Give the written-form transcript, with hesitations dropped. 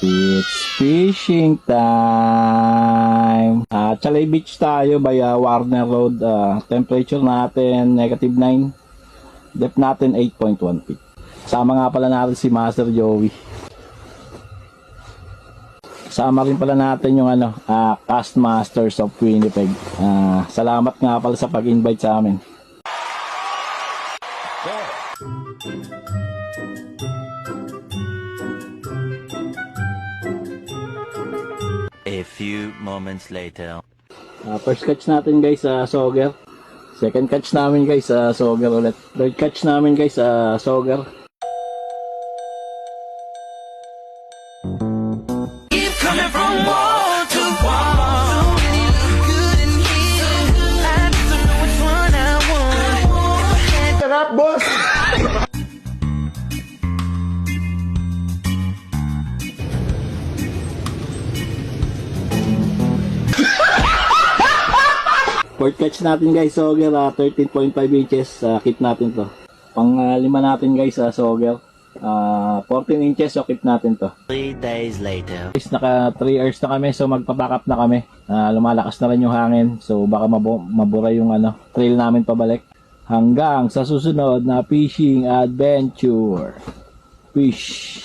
It's fishing time! Chalay Beach tayo by Warner Road. Temperature natin -9. Depth natin 8.1 feet. Sama nga pala natin si Master Joey. Sama rin pala natin yung Cast Masters of Winnipeg. Salamat nga pala sa pag-invite sa amin. A few moments later. First catch natin guys sa Sauger. Second catch namin guys sa Sauger ulit. Third catch namin guys sa Sauger. Coming from wall to wall, you look good in here. I just don't know which one I want. Sarap boss! Fourth catch natin guys, Sauger, 13.5 inches, keep natin to. Pang lima natin guys sa Sauger, 14 inches, so keep natin to. 3 days later. Guys, naka 3 hours na kami, so magpa-pack up na kami. Lumalakas na rin yung hangin, so baka mabura yung trail namin pabalik. Hanggang sa susunod na fishing adventure. Fish!